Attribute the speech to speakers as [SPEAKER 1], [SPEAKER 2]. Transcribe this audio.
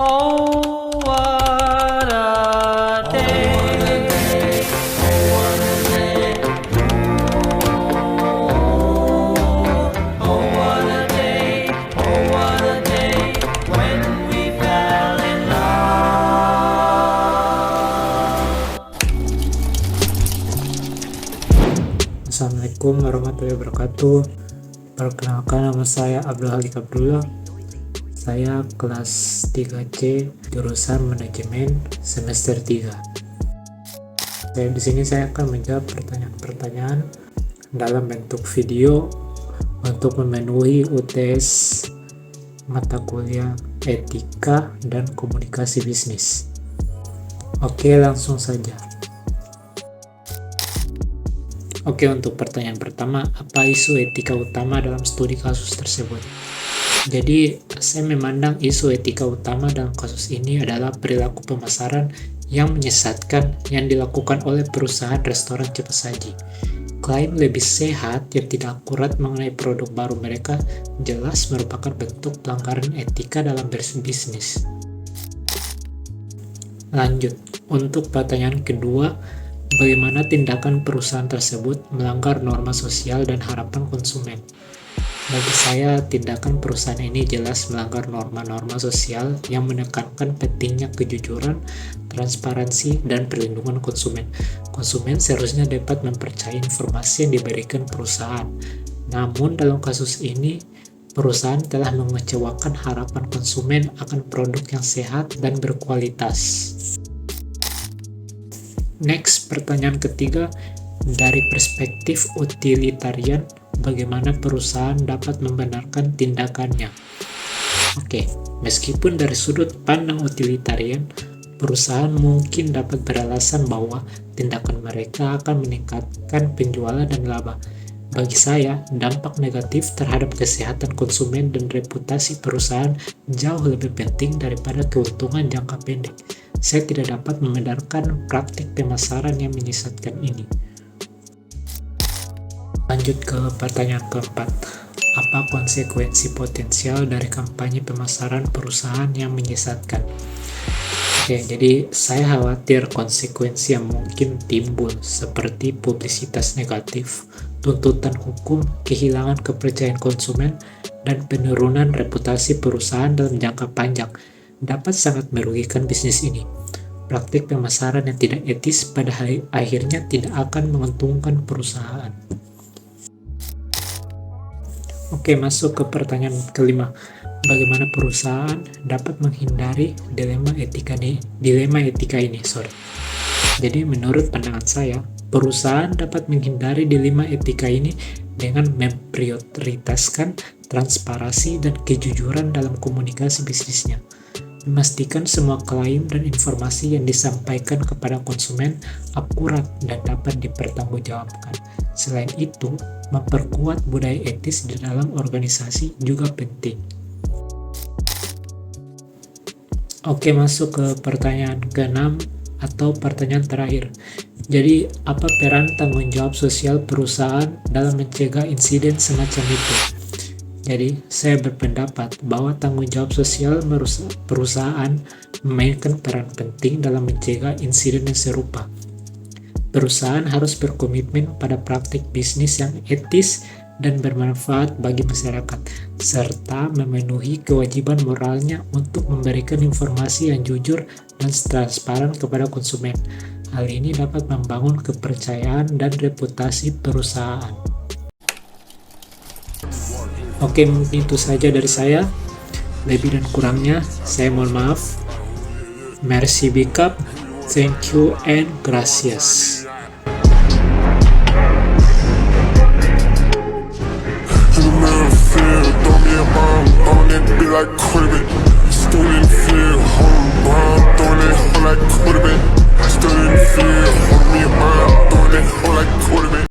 [SPEAKER 1] Oh, what a day. Oh, what a day. Oh, what a day. Oh, what a day when we fell in love.
[SPEAKER 2] Assalamualaikum warahmatullahi wabarakatuh. Perkenalkan, nama saya Abdul Halik Abdullah. Saya kelas 3C jurusan manajemen semester 3. Di sini saya akan menjawab pertanyaan-pertanyaan dalam bentuk video untuk memenuhi UTS mata kuliah etika dan komunikasi bisnis. Oke, langsung saja. Oke, untuk pertanyaan pertama, apa isu etika utama dalam studi kasus tersebut? Jadi, saya memandang isu etika utama dalam kasus ini adalah perilaku pemasaran yang menyesatkan yang dilakukan oleh perusahaan restoran cepat saji. Klaim lebih sehat yang tidak akurat mengenai produk baru mereka jelas merupakan bentuk pelanggaran etika dalam berbisnis. Lanjut, untuk pertanyaan kedua, bagaimana tindakan perusahaan tersebut melanggar norma sosial dan harapan konsumen? Bagi saya, tindakan perusahaan ini jelas melanggar norma-norma sosial yang menekankan pentingnya kejujuran, transparansi, dan perlindungan konsumen. Konsumen seharusnya dapat mempercayai informasi yang diberikan perusahaan. Namun, dalam kasus ini, perusahaan telah mengecewakan harapan konsumen akan produk yang sehat dan berkualitas. Next, pertanyaan ketiga, dari perspektif utilitarian, bagaimana perusahaan dapat membenarkan tindakannya? Oke, meskipun dari sudut pandang utilitarian, perusahaan mungkin dapat beralasan bahwa tindakan mereka akan meningkatkan penjualan dan laba. Bagi saya, dampak negatif terhadap kesehatan konsumen dan reputasi perusahaan jauh lebih penting daripada keuntungan jangka pendek. Saya tidak dapat membenarkan praktik pemasaran yang menyesatkan ini. Lanjut ke pertanyaan keempat. Apa konsekuensi potensial dari kampanye pemasaran perusahaan yang menyesatkan? Oke, jadi saya khawatir konsekuensi yang mungkin timbul seperti publisitas negatif, tuntutan hukum, kehilangan kepercayaan konsumen, dan penurunan reputasi perusahaan dalam jangka panjang dapat sangat merugikan bisnis ini. Praktik pemasaran yang tidak etis pada akhirnya tidak akan menguntungkan perusahaan. Oke, masuk ke pertanyaan kelima. Bagaimana perusahaan dapat menghindari dilema etika ini? Jadi menurut pandangan saya, perusahaan dapat menghindari dilema etika ini dengan memprioritaskan transparansi dan kejujuran dalam komunikasi bisnisnya. Memastikan semua klaim dan informasi yang disampaikan kepada konsumen akurat dan dapat dipertanggungjawabkan. Selain itu, memperkuat budaya etis di dalam organisasi juga penting. Oke, masuk ke pertanyaan ke-6 atau pertanyaan terakhir. Jadi, apa peran tanggung jawab sosial perusahaan dalam mencegah insiden semacam itu? Jadi, saya berpendapat bahwa tanggung jawab sosial perusahaan memainkan peran penting dalam mencegah insiden yang serupa. Perusahaan harus berkomitmen pada praktik bisnis yang etis dan bermanfaat bagi masyarakat, serta memenuhi kewajiban moralnya untuk memberikan informasi yang jujur dan transparan kepada konsumen. Hal ini dapat membangun kepercayaan dan reputasi perusahaan. Oke, mungkin itu saja dari saya. Lebih dan kurangnya, saya mohon maaf. Merci bikap, thank you and gracias.